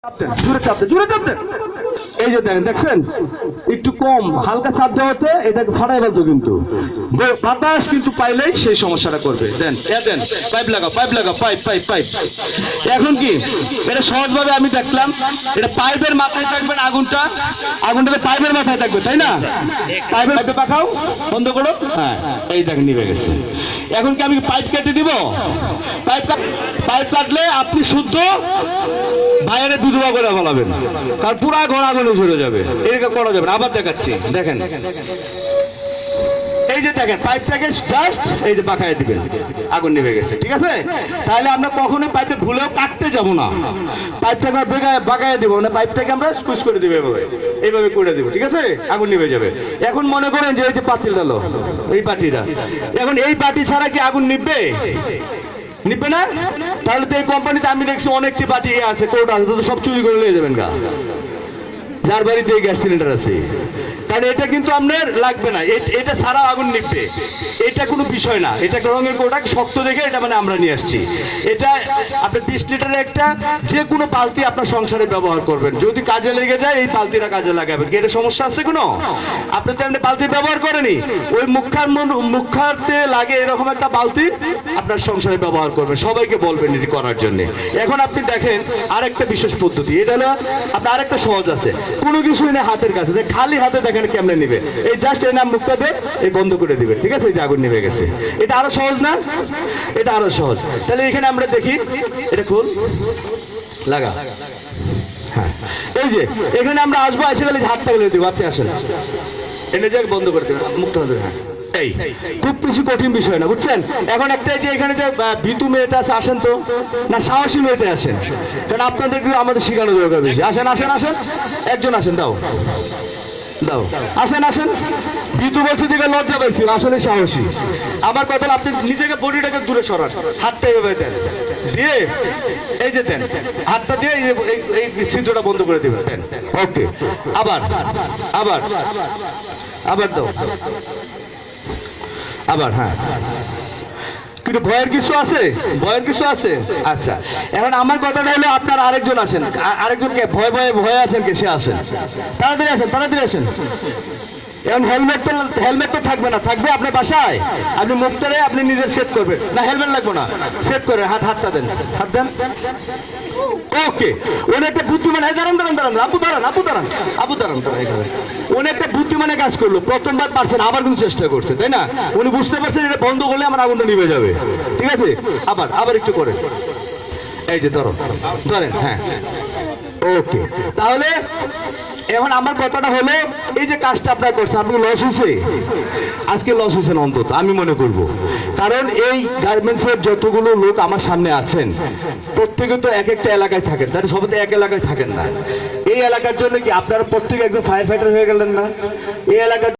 জোরে চাপ দেন, জোরে চাপ দেন। এই যে দেখছেন একটু কম হালকা চাপ দেওয়াতে এটাকে ফাটাই ফেলতো, কিন্তু বাতাস কিন্তু পাইলেই সেই সমস্যাটা করবে। দেন দেন, পাইপ লাগাও, পাইপ লাগাও, পাইপ পাইপ পাইপ। এখন কি এটা সহজভাবে আমি দেখলাম, এটা পাইপের মাথায় থাকবে না, আগুনটাকে পাইপের মাথায় থাকবে, তাই না? পাইপে পাকাও, বন্ধ করো। হ্যাঁ, এই দেখ নিভে গেছে। এখন কি আমি পাইপ কেটে দিব? পাইপ কাটলে আপনি শুদ্ধ বাইরে বিধবা করে ফেলাবেন, কারণ পুরা ঘন আগুনে ঝরে যাবে। এরকম করা যাবে না। আবার দেখাচ্ছি, দেখেন এই যে দেখেন পাইপটাকে জাস্ট এই যে বাঁকায় দিবেন, আগুন নিভে গেছে। ঠিক আছে, তাহলে আমরা কখনোই পাইপটা ভুলেও কাটতে যাব না, পাইপটাকে বাঁকায় দিব না, পাইপটাকে আমরা স্কুইজ করে দিব, এইভাবে করে দিব। ঠিক আছে, আগুন নিভে যাবে। এখন মনে করেন যে এই যে পাতিল হলো, এই পাটিটা, এখন এই পাটি ছাড়া কি আগুন নিভবে? নিবে না। তাহলে তো এই কোম্পানিতে আমি দেখছি অনেকটি পার্টি আছে, কোর্ট আছে, তো সব চুরি করে নিয়ে যাবেন গা, যার বাড়িতে এই গ্যাস সিলিন্ডার আছে। কারণ এটা কিন্তু আপনার লাগবে না, এটা ছাড়া আগুন নিবে, এটা কোনো বিষয় না। এটা রঙের কোটাক শক্ত দেখে এটা মানে আমরা নিয়ে আসছি। এটা আপনার 20 লিটারের একটা যে কোনো বালতি আপনার সংসারে ব্যবহার করবেন, যদি কাজে লেগে যায় এই বালতিটা কাজে লাগাবেন। কি এটা সমস্যা আছে কোনো? আপনি তো এমনি বালতি ব্যবহার করেনি, ওই মুখাতে লাগে এরকম একটা বালতি আপনার সংসারে ব্যবহার করবেন, সবাইকে বলবেন এটি করার জন্য। এখন আপনি দেখেন আরেকটা বিশেষ পদ্ধতি, এটা হলো আপনার আরেকটা সহজ আছে, কোনো কিছুই নেই হাতের কাছে, খালি হাতে দেখেন কেমনে নিবে। এই জাস্ট এই নাম মুখটা দিয়ে এই বন্ধ করে দিবে। ঠিক আছে, এই যে আগুন নিভে গেছে। এটা আরো সহজ না? এটা আরো সহজ। তাহলে এখানে আমরা দেখি, এটা খুল লাগা। হ্যাঁ, এই যে এখানে আমরা আসবো, এসে গেলে হাতটা গেলে দিব, আপনি আসেন, এনে যে বন্ধ করে দেবেন মুখটা। হ্যাঁ, এই খুব বেশি কঠিন বিষয় না, বুঝছেন? এখন একটা যে এখানে যে ভীতু মেয়েটা আছে, আসেন তো, না সাহসী মেয়েটা আসেন, কারণ আপনাদেরকে আমাদের শেখানো দরকার বেশি। আসেন আসেন আসেন, একজন আসেন, দাও দাও, আসেন আসেন। ভীতু বলছে দিকে লজ্জা পাইছিল, আসলে সাহসী। আমার কথা, আপনি নিজেকে বডিটাকে দূরে সরান, হাতটা এভাবে দেন, দিয়ে এই যে দেন, হাতটা দিয়ে এই ছিদ্রটা বন্ধ করে দিবেন, দেন। ওকে, আবার আবার আবার দাও, আবার। হ্যাঁ, কিন্তু ভয়ের কিছু আছে? ভয়ের কিছু আছে? আচ্ছা, এখন আমার কথাটা হলো আপনার আরেকজন আসেন, আরেকজনকে ভয়ে আছেন কে? সে আসেন, তাড়াতাড়ি আসেন, তাড়াতাড়ি আসেন। এখন হেলমেট তো থাকবে না, থাকবে আপনার বাসায়, আপনি মুখটারে আপনি নিজের সেট করবেন না, হেলমেট লাগবে না, সেট করে হাতটা দেন, হাত দেন। ওকে, উনি একটা বুদ্ধিমান, দাঁড়ান দাঁড়ান দাঁড়ান, আপু দাঁড়ান, আপু দাঁড়ান, আপু দাঁড়ান, উনি একটা বুদ্ধিমানের কাজ করলো, প্রথমবার পারছেন, আবার কিন্তু চেষ্টা করছে, তাই না? উনি বুঝতে পারছেন এটা বন্ধ করলে আমার আগুনটা নিভে যাবে। ঠিক আছে, আবার আবার একটু করেন, এই যে ধরো, ধরেন। হ্যাঁ, ওকে। তাহলে এখন আমার কথাটা হলো, এই যে কাজটা আপনার করছেন, আপনি লস হয়েছে, আজকে লস হয়েছেন অন্তত আমি মনে করব, কারণ এই গার্মেন্টসের যতগুলো লোক আমার সামনে আছেন প্রত্যেকে তো এক একটা এলাকায় থাকেন, তাহলে সবাই তো এক এলাকায় থাকেন না। এই এলাকার জন্য কি আপনারা প্রত্যেকে একজন ফায়ার ফাইটার হয়ে গেলেন না? এই এলাকার